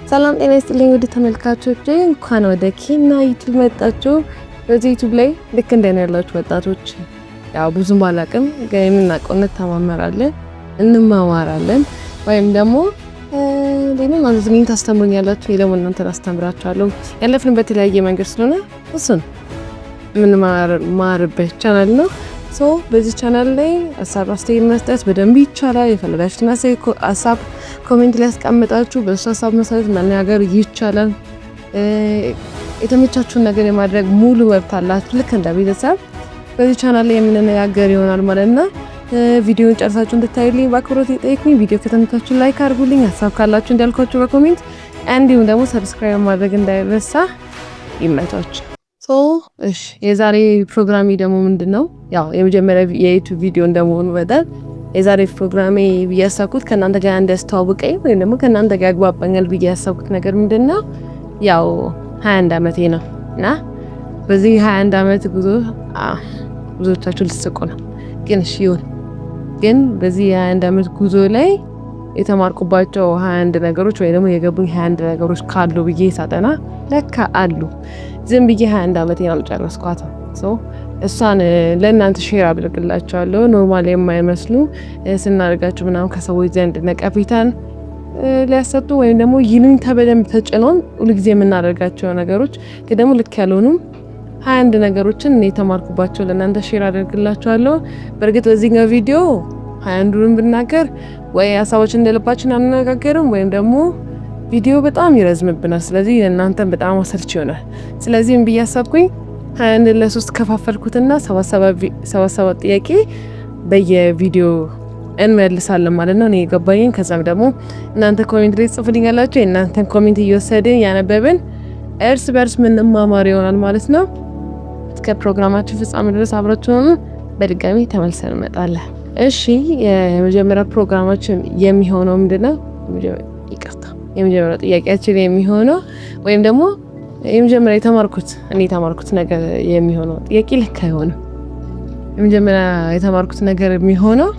ሰላም ጤና ይስጥልኝ ውድ ተመልካቾች፣ እንኳን ወደ ኪና ዩቲዩብ መጣችሁ። በዚህ ዩቲዩብ ላይ ልክ እንደኔ ያላችሁ ወጣቶች ያው ብዙም ባላቅም ግን የምናውቀውን ተማመራለን፣ እንማማራለን ወይም ደግሞ ለምን ማለት ነው ታስተምሩኛላችሁ፣ ደግሞ እናንተን አስተምራችኋለሁ። ያለፍንበት የተለያየ መንገድ ስለሆነ እሱን የምንማርበት ቻናል ነው። በዚህ ቻናል ላይ ሀሳብ አስተያየት መስጠት በደንብ ይቻላል። የፈለጋችሁትን ሀሳብ ኮሜንት ላይ ያስቀምጣችሁ በእሱ ሀሳብ መሰረት መናገር ይቻላል። የተመቻችሁን ነገር የማድረግ ሙሉ መብት አላችሁ። ልክ እንደ ቤተሰብ በዚህ ቻናል ላይ የምንነጋገር ይሆናል ማለት ነው። ቪዲዮውን ጨርሳችሁ እንድታዩልኝ በአክብሮት እየጠየቅኩኝ፣ ቪዲዮ ከተመቻችሁ ላይክ አድርጉልኝ። ሀሳብ ካላችሁ እንዳልኳችሁ በኮሜንት እንዲሁም ደግሞ ሰብስክራይብ ማድረግ እንዳይረሳ። ይመቻችሁ። እሺ የዛሬ ፕሮግራሜ ደግሞ ምንድነው? ያው የመጀመሪያ የዩቲዩብ ቪዲዮ እንደመሆኑ መጠን የዛሬ ፕሮግራሜ ብያሳኩት ከእናንተ ጋር እንዲያስተዋውቀኝ ወይም ደግሞ ከእናንተ ጋር ያግባባኛል ብዬ ያሳኩት ነገር ምንድነው? ያው 21 ዓመቴ ነው እና በዚህ 21 ዓመት ጉዞ ብዙዎቻችሁ ልትስቁ ነው፣ ግን እሺ ይሁን። ግን በዚህ 21 ዓመት ጉዞ ላይ የተማርኩባቸው 21 ነገሮች ወይ ደግሞ የገቡኝ 21 ነገሮች ካሉ ብዬ ሳጠና ለካ አሉ። ዝም ብዬ 21 ዓመቴን አልጨረስኳትም። እሷን ለእናንተ ሼር አድርግላችኋለሁ። ኖርማል የማይመስሉ ስናደርጋቸው ምናምን ከሰዎች ዘንድ ነቀፌታን ሊያሰጡ ወይም ደግሞ ይሉኝታ በደንብ ተጭኖን ሁልጊዜ የምናደርጋቸው ነገሮች ግን ደግሞ ልክ ያልሆኑም 21 ነገሮችን እኔ የተማርኩባቸው ለእናንተ ሼር አድርግላችኋለሁ። በእርግጥ በዚህኛው ቪዲዮ 21ዱን ብናገር ወይ ሀሳቦችን እንደልባችን አንነጋገርም ወይም ደግሞ ቪዲዮ በጣም ይረዝምብናል። ስለዚህ ለእናንተም በጣም አሰልች ይሆናል። ስለዚህም ብዬ አሰብኩኝ 21 ለ3 ከፋፈልኩትና 77 ጥያቄ በየቪዲዮ እንመልሳለን ማለት ነው። እኔ የገባኝን ከዛም ደግሞ እናንተ ኮሜንት ላይ ጽፉልኛላችሁ። የእናንተን ኮሜንት እየወሰድን ያነበብን እርስ በርስ ምንማማር ይሆናል ማለት ነው። እስከ ፕሮግራማችን ፍጻሜ ድረስ አብራችሁን በድጋሚ ተመልሰን እንመጣለን። እሺ የመጀመሪያ ፕሮግራማችን የሚሆነው ምንድነው? የመጀመሪያ ጥያቄያችን የሚሆነው ወይም ደግሞ የመጀመሪያ የተማርኩት ነገር የሚሆነው ጥያቄ ልክ አይሆንም። የመጀመሪያ የተማርኩት ነገር የሚሆነው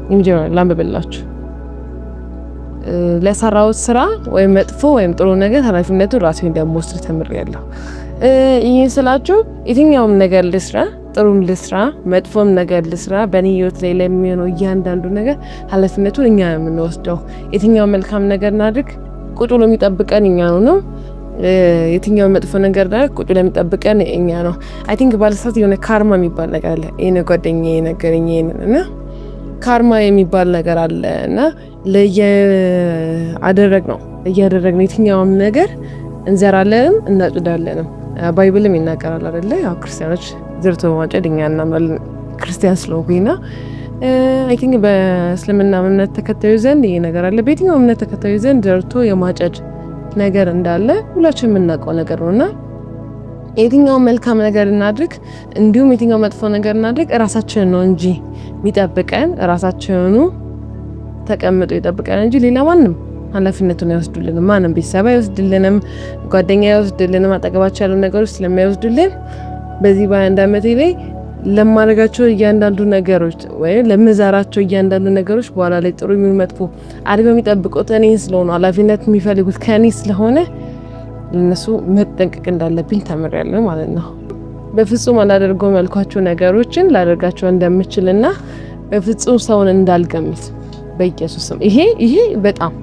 የመጀመሪያ ላንብብላችሁ። ለሰራሁት ስራ ወይም መጥፎ ወይም ጥሩ ነገር ኃላፊነቱ ራሴን እንደምወስድ ተምሬያለሁ። ይሄን ስላችሁ የትኛውም ነገር ልስራ፣ ጥሩም ልስራ፣ መጥፎም ነገር ልስራ፣ በእኔ ህይወት ላይ ለሚሆነው እያንዳንዱ ነገር ኃላፊነቱን እኛ ነው የምንወስደው። የትኛው መልካም ነገር እናድርግ ቁጭ ብሎ የሚጠብቀን እኛ ነው። የትኛው መጥፎ ነገር እናድርግ ቁጭ ብሎ የሚጠብቀን እኛ ነው። አይ ቲንክ ባለሳት የሆነ ካርማ የሚባል ነገር አለ። ይሄን ጓደኛዬ ነገረኝ እና ካርማ የሚባል ነገር አለ እና እያደረግነው የትኛውም ነገር እንዘራለንም እናጭዳለንም። ባይብልም ይናገራል አይደለ? ያው ክርስቲያኖች ዘርቶ ማጨድ እኛ እናምናለን ክርስቲያን ስለሆንኩኝና አይ ቲንክ በእስልምና እምነት ተከታዩ ዘንድ ይሄ ነገር አለ። በየትኛው እምነት ተከታዩ ዘንድ ዘርቶ የማጨድ ነገር እንዳለ ሁላችንም የምናውቀው ነገር ነውና የትኛው መልካም ነገር እናድርግ እንዲሁም የትኛው መጥፎ ነገር እናድርግ ራሳችንን ነው እንጂ የሚጠብቀን፣ ራሳችንን ተቀምጦ ይጠብቀን እንጂ ሌላ ማንም ኃላፊነቱን አይወስዱልንም። ማንም ቤተሰብ አይወስድልንም፣ ጓደኛ አይወስድልንም። አጠገባቸው ያሉ ነገሮች ስለማይወስዱልን በዚህ በ21 ዓመቴ ላይ ለማድረጋቸው እያንዳንዱ ነገሮች ወይ ለምዛራቸው እያንዳንዱ ነገሮች በኋላ ላይ ጥሩ የሚሆን መጥፎ አድርገው የሚጠብቁት እኔ ስለሆነ ኃላፊነት የሚፈልጉት ከኔ ስለሆነ ለነሱ መጠንቀቅ እንዳለብኝ ተምሬያለሁ ማለት ነው። በፍጹም አላደርገውም ያልኳቸው ነገሮችን ላደርጋቸው እንደምችልና በፍጹም ሰውን እንዳልገምት በኢየሱስም ይሄ በጣም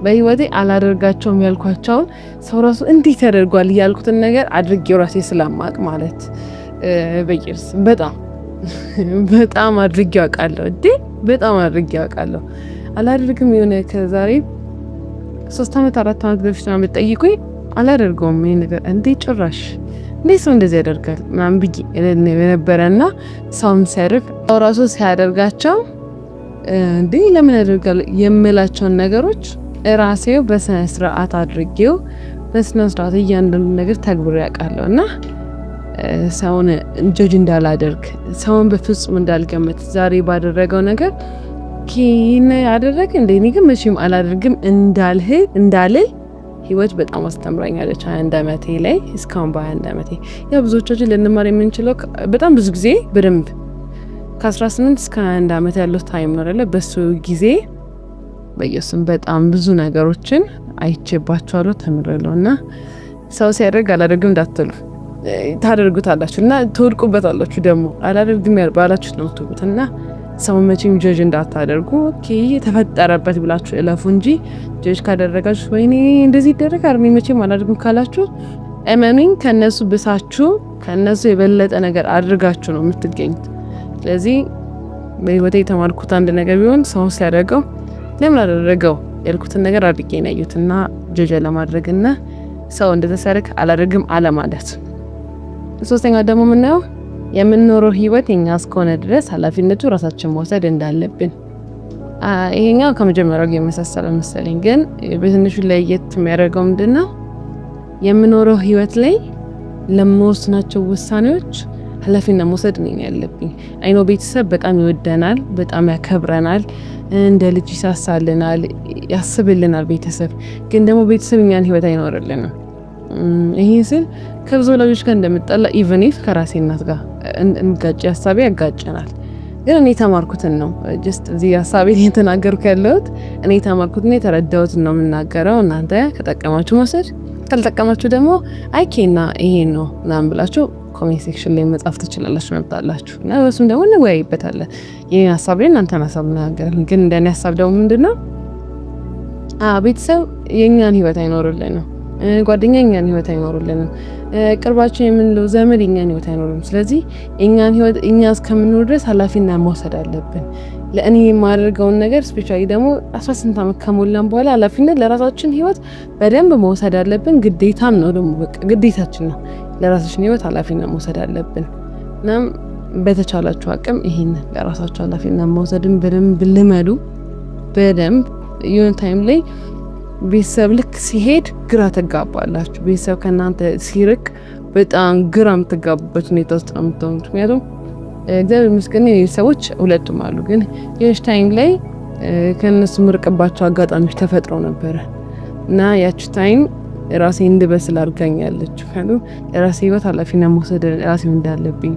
በህይወቴ አላደርጋቸውም ያልኳቸውን ሰው ራሱ እንዴት ያደርጓል ያልኩትን ነገር አድርጌው ራሴ ስለማቅ ማለት በኢየሱስ በጣም አድርጌው አውቃለሁ። በጣም አድርጌው አውቃለሁ። አላደርግም የሆነ ከዛሬ 3 ዓመት 4 ዓመት በፊት ነው የምትጠይቁኝ አላደርገውም ይሄ ነገር ጭራሽ እንዴት ሰው እንደዚህ ያደርጋል ምናምን ብዬ የነበረና ሰውም ሲያደርግ ራሱ ሲያደርጋቸው ለምን ያደርጋል የምላቸውን ነገሮች ራሴው በስነ ስርዓት አድርጌው በስነ ስርዓት እያንዳንዱ ነገር ተግብሬ ያውቃለሁ እና ሰውን ጀጅ እንዳላደርግ ሰውን በፍጹም እንዳልገመት ዛሬ ባደረገው ነገር ኪነ ያደረገ እንደኔ ግን መቼም አላደርግም እንዳልል ህይወት በጣም አስተምራኛለች። 21 ዓመቴ ላይ እስካሁን በ21 ዓመቴ ያው ብዙዎቻችን ልንማር የምንችለው በጣም ብዙ ጊዜ በደንብ ከ18 እስከ 21 ዓመት ያለው ታይም ነው አይደለ? በሱ ጊዜ በየስም በጣም ብዙ ነገሮችን አይቼባቸዋለሁ ተምሬለሁና ሰው ሲያደርግ አላደርግም እንዳትሉ ታደርጉታላችሁ እና ትወድቁበታላችሁ። ደግሞ አላደርግም ባላችሁት ነው የምትወድቁት እና ሰው መቼም ጀጅ እንዳታደርጉ። ኦኬ ተፈጠረበት ብላችሁ እለፉ እንጂ ጀጅ ካደረጋችሁ ወይኔ እንደዚህ ይደረጋል እኔ መቼም አላደርግም ካላችሁ እመኑኝ ከነሱ ብሳችሁ ከነሱ የበለጠ ነገር አድርጋችሁ ነው የምትገኙት። ስለዚህ በህይወቴ የተማርኩት አንድ ነገር ቢሆን ሰው ሲያደርገው ለምን አደረገው ያልኩትን ነገር አድርጌ ነው ያዩትና ጀጅ ለማድረግና ሰው እንደተሰረክ አላደርግም አለማለት። ሶስተኛው ደግሞ ምናየው የምንኖረው ህይወት የኛ እስከሆነ ድረስ ኃላፊነቱ ራሳችን መውሰድ እንዳለብን። ይሄኛው ከመጀመሪያው የመሳሰለው መሰለኝ፣ ግን በትንሹ ለየት የሚያደርገው ምንድነው የምንኖረው ህይወት ላይ ለምንወስናቸው ውሳኔዎች ኃላፊነት መውሰድ ነው ያለብኝ። አይኖ ቤተሰብ በጣም ይወደናል፣ በጣም ያከብረናል፣ እንደ ልጅ ይሳሳልናል፣ ያስብልናል ቤተሰብ። ግን ደግሞ ቤተሰብ እኛን ህይወት አይኖርልንም። ይሄ ስል ከብዙ ወላጆች ጋር እንደምጣላ ኢቨን ኢፍ ከራሴ እናት ጋር እንጋጭ ሀሳቤ ያጋጨናል። ግን እኔ ተማርኩትን ነው ጀስት እዚህ ሀሳቤ የተናገርኩ ያለሁት እኔ ተማርኩትን የተረዳሁትን ነው የምናገረው። እናንተ ከጠቀማችሁ መውሰድ ካልጠቀማችሁ ደግሞ አይኬና ይሄ ነው ምናምን ብላችሁ ኮሜንት ሴክሽን ላይ መጻፍ ትችላላችሁ፣ መብታላችሁ እና በሱም ደግሞ እንወያይበታለን። የኔ ሀሳብ ላይ እናንተን ሀሳብ እናገራለን። ግን እንደኔ ሀሳብ ደግሞ ምንድነው ቤተሰብ የኛን ህይወት አይኖርልንም፣ ጓደኛ የኛን ህይወት አይኖርልንም፣ ቅርባችን የምንለው ዘመድ የኛን ህይወት አይኖርልንም። ስለዚህ የኛን ህይወት እኛ እስከምንኖር ድረስ ኃላፊነት መውሰድ አለብን። ለእኔ የማደርገውን ነገር ስፔሻሊ ደግሞ 18 ዓመት ከሞላን በኋላ ኃላፊነት ለራሳችን ህይወት በደንብ መውሰድ አለብን። ግዴታም ነው ደግሞ በቃ ግዴታችን ነው። ለራሳችን ህይወት ኃላፊነት መውሰድ አለብን። እናም በተቻላችሁ አቅም ይሄን ለራሳችሁ ኃላፊነት መውሰድን በደንብ ልመዱ። በደንብ የሆነ ታይም ላይ ቤተሰብ ልክ ሲሄድ ግራ ተጋባላችሁ። ቤተሰብ ከእናንተ ሲርቅ በጣም ግራ የምትጋቡበት ሁኔታ ውስጥ ነው የምትሆኑት። ምክንያቱም እግዚአብሔር ይመስገን ሰዎች ሁለቱም አሉ፣ ግን የሆነች ታይም ላይ ከነሱ ምርቅባቸው አጋጣሚዎች ተፈጥረው ነበረ እና ያቺ ታይም ራሴ እንድበስል አድርጋኛለች። ለራሴ ህይወት ኃላፊነት መውሰድ ራሴ እንዳለብኝ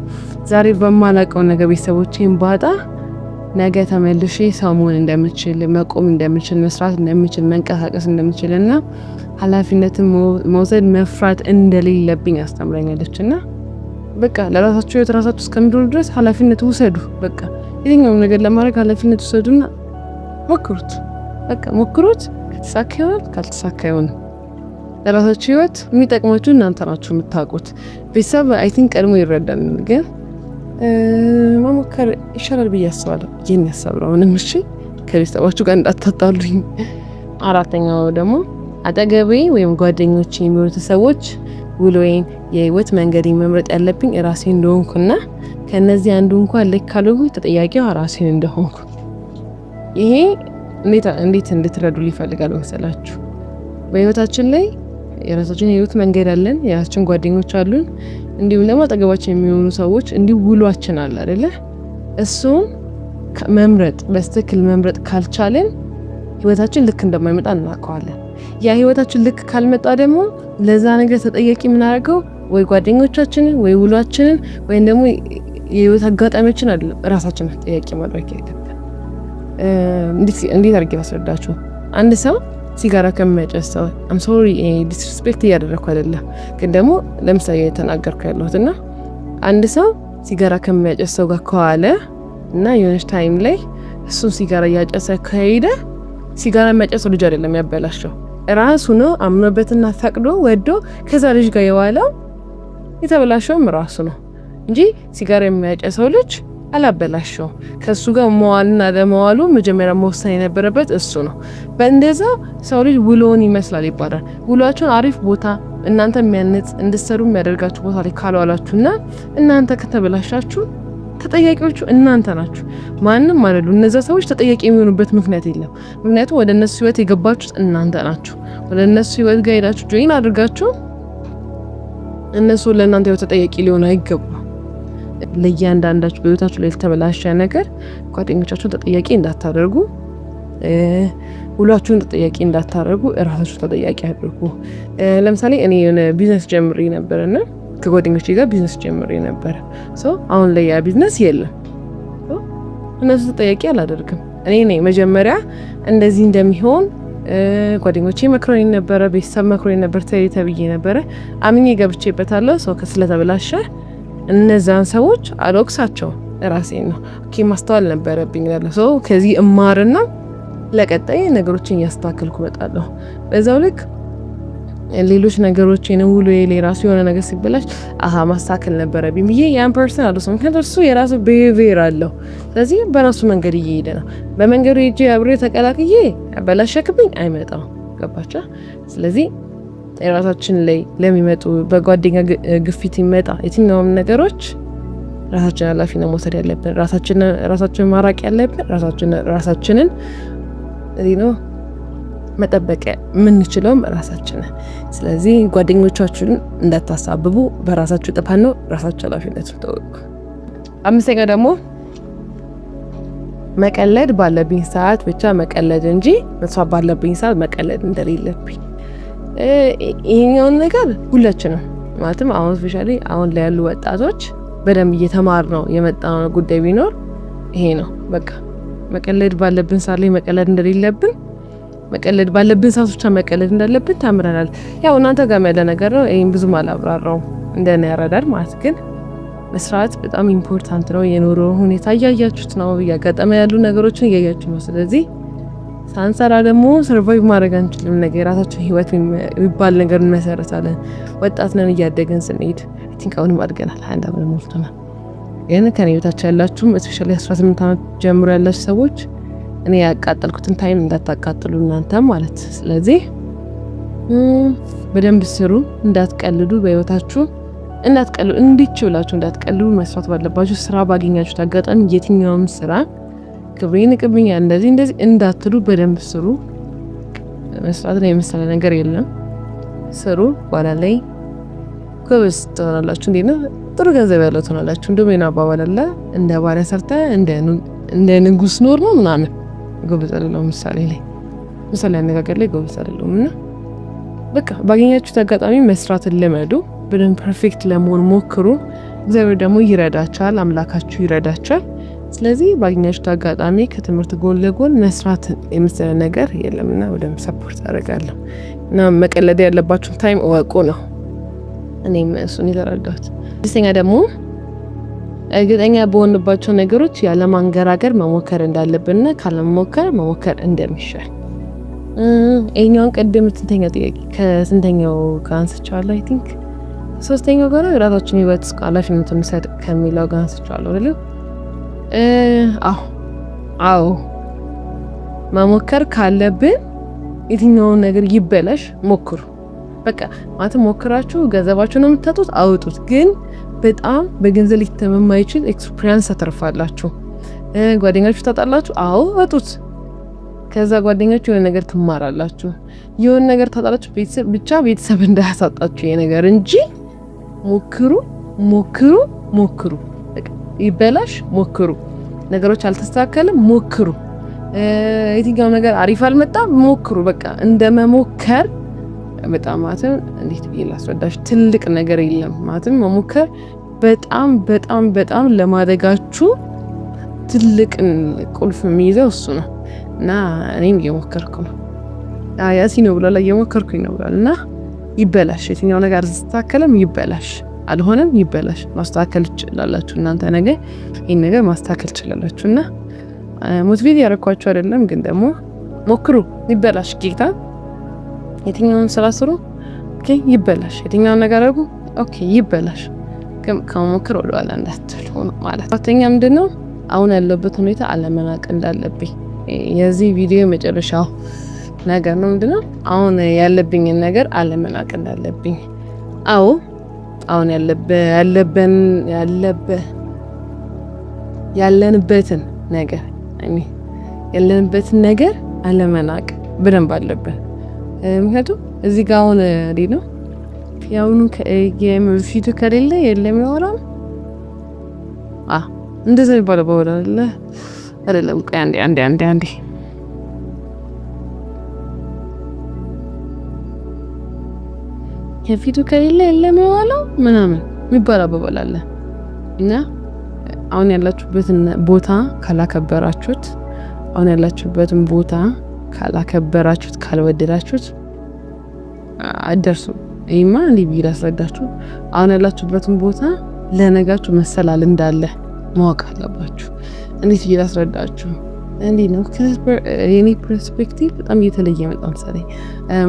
ዛሬ በማላውቀው ነገር ቤተሰቦቼን ባጣ ነገ ተመልሼ ሰው መሆን እንደምችል፣ መቆም እንደምችል፣ መስራት እንደምችል፣ መንቀሳቀስ እንደምችል እና ኃላፊነትን መውሰድ መፍራት እንደሌለብኝ አስተምራኛለች። እና በቃ ለራሳችሁ ህይወት ራሳችሁ እስከምትሆኑ ድረስ ኃላፊነት ውሰዱ። በቃ የትኛውም ነገር ለማድረግ ኃላፊነት ውሰዱና ሞክሩት። በቃ ሞክሩት። ከተሳካ ይሆናል፣ ካልተሳካ ይሆናል። ለራሳችሁ ህይወት የሚጠቅማችሁ እናንተ ናችሁ የምታውቁት። ቤተሰብ አይ ቲንክ ቀድሞ ይረዳል፣ ግን መሞከር ይሻላል ብዬ አስባለሁ። ይህን ያሳብረው ምንም እሺ፣ ከቤተሰባችሁ ጋር እንዳታጣሉኝ። አራተኛው ደግሞ አጠገቤ ወይም ጓደኞቼ የሚሆኑት ሰዎች ውሎዬን የህይወት መንገድ መምረጥ ያለብኝ ራሴ እንደሆንኩና ከነዚህ አንዱ እንኳን ልክ ካልሆንኩ ተጠያቂው ራሴ እንደሆንኩ። ይሄ እንዴት እንድትረዱ ይፈልጋል መሰላችሁ? በህይወታችን ላይ የራሳችን የህይወት መንገድ አለን፣ የራሳችን ጓደኞች አሉን፣ እንዲሁም ደግሞ አጠገባችን የሚሆኑ ሰዎች እንዲሁ ውሏችን አለ አይደለ? እሱን መምረጥ በስትክክል መምረጥ ካልቻለን ህይወታችን ልክ እንደማይመጣ እናውቀዋለን። ያ ህይወታችን ልክ ካልመጣ ደግሞ ለዛ ነገር ተጠያቂ የምናደርገው ወይ ጓደኞቻችንን ወይ ውሏችንን ወይም ደግሞ የህይወት አጋጣሚዎችን አይደለም፣ ራሳችንን ተጠያቂ ማድረግ ያለብን። እንዴት አድርጌ ላስረዳችሁ? አንድ ሰው ሲጋራ ከሚያጨስ ሰው አም ሶሪ ዲስሪስፔክት እያደረኩ አይደለም፣ ግን ደግሞ ለምሳሌ የተናገርኩ ያለሁት እና አንድ ሰው ሲጋራ ከሚያጨስ ሰው ጋር ከዋለ እና የሆነች ታይም ላይ እሱን ሲጋራ እያጨሰ ከሄደ ሲጋራ የሚያጨሰው ልጅ አይደለም ያበላሸው፣ ራሱ ነው አምኖበትና ፈቅዶ ወዶ ከዛ ልጅ ጋር የዋለው። የተበላሸውም ራሱ ነው እንጂ ሲጋራ የሚያጨሰው ልጅ አላበላሸው። ከሱ ጋር መዋልና ለመዋሉ መጀመሪያ መወሰን የነበረበት እሱ ነው። በእንደዛ ሰው ልጅ ውሎን ይመስላል ይባላል። ውሏችሁን አሪፍ ቦታ እናንተ የሚያነጽ እንድትሰሩ የሚያደርጋችሁ ቦታ ላይ ካልዋላችሁና እናንተ ከተበላሻችሁ ተጠያቂዎቹ እናንተ ናችሁ፣ ማንም አይደሉ። እነዛ ሰዎች ተጠያቂ የሚሆኑበት ምክንያት የለም። ምክንያቱም ወደ እነሱ ህይወት የገባችሁት እናንተ ናችሁ። ወደ እነሱ ህይወት ጋር ሄዳችሁ ጆይን አድርጋችሁ እነሱ ለእናንተ ህይወት ተጠያቂ ሊሆኑ አይገባም። ለእያንዳንዳችሁ በህይወታችሁ ላይ የተበላሸ ነገር ጓደኞቻችሁን ተጠያቂ እንዳታደርጉ፣ ውሏችሁን ተጠያቂ እንዳታደርጉ፣ እራሳችሁ ተጠያቂ አድርጉ። ለምሳሌ እኔ የሆነ ቢዝነስ ጀምሬ ነበርና ከጓደኞቼ ጋር ቢዝነስ ጀምሬ ነበር። አሁን ላይ ያ ቢዝነስ የለም። እነሱ ተጠያቂ አላደርግም። እኔ ነኝ መጀመሪያ እንደዚህ እንደሚሆን ጓደኞቼ መክሮኝ ነበረ፣ ቤተሰብ መክሮኝ ነበር፣ ተብዬ ነበረ አምኜ ገብቼበታለሁ። ሰው ስለተበላሸ እነዛን ሰዎች አልወቅሳቸው ራሴን ነው ኦኬ ማስተዋል ነበረብኝ ያለ ሰው ከዚህ እማርና ለቀጣይ ነገሮችን እያስተካከልኩ እመጣለሁ። በዛው ልክ ሌሎች ነገሮችን ውሎ የራሱ የሆነ ነገር ሲበላሽ ማስተካከል ነበረብኝ ብዬ ያን ፐርሰን አልወስም። ምክንያቱም እሱ የራሱ ቢሄቪየር አለው። ስለዚህ በራሱ መንገድ እየሄደ ነው። በመንገዱ ሄጄ አብሬ ተቀላቅዬ ያበላሸክብኝ አይመጣም። ገባቻ? ስለዚህ የራሳችን ላይ ለሚመጡ በጓደኛ ግፊት ይመጣ የትኛውም ነገሮች ራሳችን ኃላፊነት መውሰድ ያለብን፣ ራሳችንን ማራቅ ያለብን፣ ራሳችንን ነው መጠበቅ የምንችለውም ራሳችንን። ስለዚህ ጓደኞቻችሁን እንዳታሳብቡ፣ በራሳችሁ ጥፋት ነው ራሳችሁ ኃላፊነቱን ተወጡ። 5ኛ ደግሞ መቀለድ ባለብኝ ሰዓት ብቻ መቀለድ እንጂ መስዋዕት ባለብኝ ሰዓት መቀለድ እንደሌለብኝ። ይሄኛውን ነገር ሁላችንም ማለትም አሁን ስፔሻሊ አሁን ላይ ያሉ ወጣቶች በደንብ እየተማር ነው የመጣው ጉዳይ ቢኖር ይሄ ነው። በቃ መቀለድ ባለብን ሰዓት ላይ መቀለድ እንደሌለብን፣ መቀለድ ባለብን ሰዓት ብቻ መቀለድ እንዳለብን ተምረናል። ያው እናንተ ጋር ያለ ነገር ነው። ይሄን ብዙም አላብራራው እንደኔ ያረዳል ማለት ግን መስራት በጣም ኢምፖርታንት ነው። የኑሮ ሁኔታ እያያችሁት ነው፣ እያጋጠመ ያሉ ነገሮችን እያያችሁ ነው። ስለዚህ ሳንሰራ ደግሞ ሰርቫይቭ ማድረግ አንችልም። ነገር የራሳችን ህይወት የሚባል ነገር እንመሰረታለን። ወጣት ነን፣ እያደገን ስንሄድ አይ ቲንክ አሁንም አድገናል። 21 ዓመት ሞልቶናል። ግን ከኔ ቤታችሁ ያላችሁም እስፔሻሊ 18 ዓመት ጀምሮ ያላችሁ ሰዎች እኔ ያቃጠልኩትን ታይም እንዳታቃጥሉ እናንተም ማለት። ስለዚህ በደንብ ስሩ፣ እንዳትቀልዱ፣ በህይወታችሁ እንዳትቀልዱ፣ እንዲች ብላችሁ እንዳትቀልዱ። መስራት ባለባችሁ ስራ ባገኛችሁት አጋጣሚ የትኛውም ስራ ክብሬን ቅብኛ እንደዚህ እንዳትሉ፣ በደንብ ስሩ። መስራት ላይ የመሰለ ነገር የለም። ስሩ፣ በኋላ ላይ ጎበዝ ትሆናላችሁ። እንዴት ነው ጥሩ ገንዘብ ያለው ትሆናላችሁ። እንደውም የሆነ አባባል አለ እንደ ባሪያ ሰርተ እንደ ንጉስ ኖር ነው ምናምን። ጎበዝ አይደለሁም ምሳሌ አነጋገር ላይ ጎበዝ አይደለሁም። እና በቃ ባገኛችሁት አጋጣሚ መስራትን ልመዱ። በደንብ ፐርፌክት ለመሆን ሞክሩ። እግዚአብሔር ደግሞ ይረዳቻል፣ አምላካችሁ ይረዳቻል። ስለዚህ ባገኛችሁት አጋጣሚ ከትምህርት ጎን ለጎን መስራት የመሰለ ነገር የለምና ወደም ሰፖርት አደርጋለሁ። እና መቀለድ ያለባችሁን ታይም እወቁ ነው እኔም እሱን የተረዳሁት። 6ኛ ደግሞ እርግጠኛ በሆንባቸው ነገሮች ያለማንገራገር መሞከር እንዳለብንና ካለመሞከር መሞከር እንደሚሻል። ይሄኛውን ቅድም ከስንተኛው ከአንስቻለሁ? አይ ቲንክ 3ኛው ጋር ራሳችን ህይወት ኃላፊነቱን እንውሰድ ከሚለው ጋር አንስቻለሁ አይደል? አዎ መሞከር ካለብን የትኛውን ነገር ይበላሽ ሞክሩ። በቃ ማለት ሞክራችሁ ገንዘባችሁን የምታጡት አውጡት። ግን በጣም በገንዘብ ሊተመን የማይችል ኤክስፒሪየንስ ታተርፋላችሁ። ጓደኛችሁ ታጣላችሁ፣ አዎ አጡት። ከዛ ጓደኛችሁ የሆነ ነገር ትማራላችሁ። የሆነ ነገር ታጣላችሁ፣ ቤተሰብ እንዳያሳጣችሁ የነገር እንጂ ሞክሩ። ይበላሽ ሞክሩ። ነገሮች አልተስተካከለም ሞክሩ። የትኛው ነገር አሪፍ አልመጣም ሞክሩ። በቃ እንደመሞከር በጣም ማለትም እንዴት ብዬ ላስረዳሽ፣ ትልቅ ነገር የለም ማለትም መሞከር በጣም ለማደጋችሁ ትልቅ ቁልፍ የሚይዘው እሱ ነው። እና እኔም እየሞከርኩ ነው። ያሲኖ ብሏል እየሞከርኩኝ ነው ብሏል። እና ይበላሽ፣ የትኛው ነገር አልተስተካከለም ይበላሽ፣ አልሆነም ይበላሽ። ማስተካከል ትችላላችሁ እናንተ ነገር ይሄን ነገር ማስተካከል ትችላላችሁ። እና ሞቲቬት ያረኳችሁ አይደለም፣ ግን ደግሞ ሞክሩ። ይበላሽ ጌታ የትኛውን ስራ ስሩ፣ ኦኬ ይበላሽ። የትኛውን ነገር አድርጉ፣ ኦኬ ይበላሽ። ግን ከሞክር ወደ ኋላ እንዳትሉ ማለት። አራተኛ ምንድነው አሁን ያለበት ሁኔታ አለመናቅ እንዳለብኝ የዚህ ቪዲዮ መጨረሻው ነገር ነው። ምንድነው አሁን ያለብኝን ነገር አለመናቅ እንዳለብኝ። አዎ አሁን ያለንበትን ነገር አለመናቅ በደንብ አለብን። ምክንያቱም እዚህ ጋር አሁን እንዴት ነው ያውኑ ከፊቱ ከሌለ የለም ያወራል። እንደዛ ይባላል በወላለ አይደለም። ቆይ አንዴ ከፊቱ ከሌለ የለም ያወራል ምናምን የሚባል አባባል አለ። እና አሁን ያላችሁበትን ቦታ ካላከበራችሁት አሁን ያላችሁበትን ቦታ ካላከበራችሁት ካልወደዳችሁት አደርሱም። ይሄማ እንዲህ ብዬ ላስረዳችሁ። አሁን ያላችሁበትን ቦታ ለነጋችሁ መሰላል እንዳለ ማወቅ አለባችሁ። እንዴት ብዬ ላስረዳችሁ? እንዲህ ነው የኔ ፐርስፔክቲቭ በጣም እየተለየ መጣ። ምሳሌ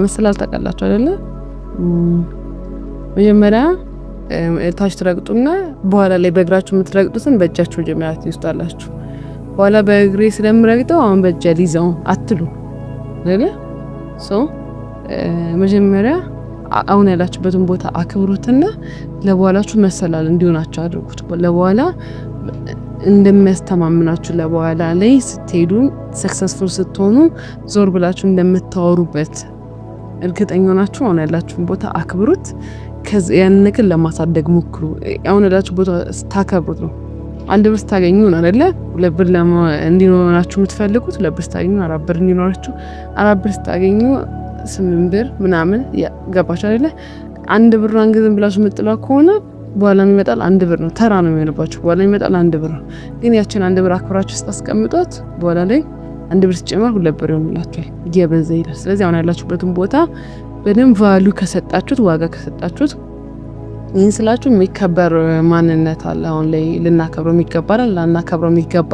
መሰላል ታውቃላችሁ አይደለ? መጀመሪያ ታች ትረግጡና በኋላ ላይ በእግራችሁ የምትረግጡትን በእጃችሁ መጀመሪያ ትይዙታላችሁ። በኋላ በእግሬ ስለምረግጠው አሁን በእጄ ሊይዘው አትሉ አይደለ? መጀመሪያ አሁን ያላችሁበትን ቦታ አክብሩትና ለበኋላችሁ መሰላል እንዲሆናችሁ አድርጉት። ለበኋላ እንደሚያስተማምናችሁ ለበኋላ ላይ ስትሄዱ ሰክሰስፉል ስትሆኑ ዞር ብላችሁ እንደምታወሩበት እርግጠኛ ናችሁ። አሁን ያላችሁን ቦታ አክብሩት። ከዚህ ያን ነገር ለማሳደግ ሞክሩ። አሁን ያላችሁ ቦታ ስታከብሩት ነው። አንድ ብር ስታገኙ ነው አይደለ? ሁለት ብር እንዲኖራችሁ የምትፈልጉት። ሁለት ብር ስታገኙ አራት ብር እንዲኖራችሁ፣ አራት ብር ስታገኙ 8 ብር ምናምን ገባችሁ አይደለ? አንድ ብር አንግዝም ብላችሁ የምትጥለው ከሆነ በኋላ ይመጣል 1 ብር ነው። ተራ ነው የሚሆንባችሁ። በኋላ ይመጣል 1 ብር ነው። ግን ያችን 1 ብር አክብራችሁ ስታስቀምጧት በኋላ ላይ 1 ብር ሲጨመር 2 ብር ይሆንላችኋል። እየበዛ ይላል። ስለዚህ አሁን ያላችሁበትን ቦታ በደንብ ቫሉ ከሰጣችሁት፣ ዋጋ ከሰጣችሁት፣ ይህን ስላችሁ የሚከበር ማንነት አለ። አሁን ላይ ልናከብረው የሚገባል፣ ላናከብረው የሚገባ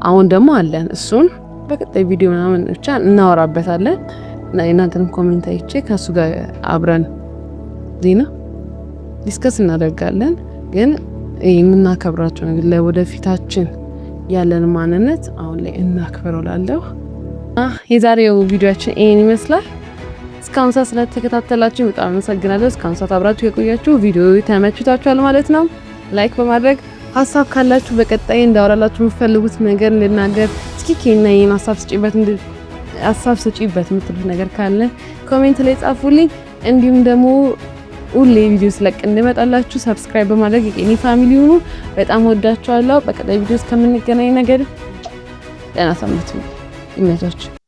አሁን ደግሞ አለን። እሱን በቀጣይ ቪዲዮ ምናምን ብቻ እናወራበታለን እና የእናንተንም ኮሜንት አይቼ ከእሱ ጋር አብረን ዜና ዲስከስ እናደርጋለን። ግን የምናከብራቸው ነገር ለወደፊታችን ያለን ማንነት አሁን ላይ እናክብረው ላለሁ። የዛሬው ቪዲዮአችን ይሄን ይመስላል። እስካሁን ሰዓት ስለተከታተላችሁ በጣም አመሰግናለሁ። እስካሁን ሰዓት አብራችሁ የቆያችሁ ቪዲዮ ተመችቷችኋል ማለት ነው። ላይክ በማድረግ ሀሳብ ካላችሁ በቀጣይ እንዳወራላችሁ የምትፈልጉት ነገር ልናገር እስኪ ከና ይሄን ሀሳብ ስጪበት የምትሉት ነገር ካለ ኮሜንት ላይ ጻፉልኝ። እንዲሁም ደግሞ ሁሌ ቪዲዮ ስለቅ እንድመጣላችሁ ሰብስክራይብ በማድረግ የኔ ፋሚሊ ሁኑ። በጣም ወዳችኋለሁ። በቀጣይ ቪዲዮ እስከምንገናኝ ነገር ደህና ሰንብቱ። ይመቻችሁ።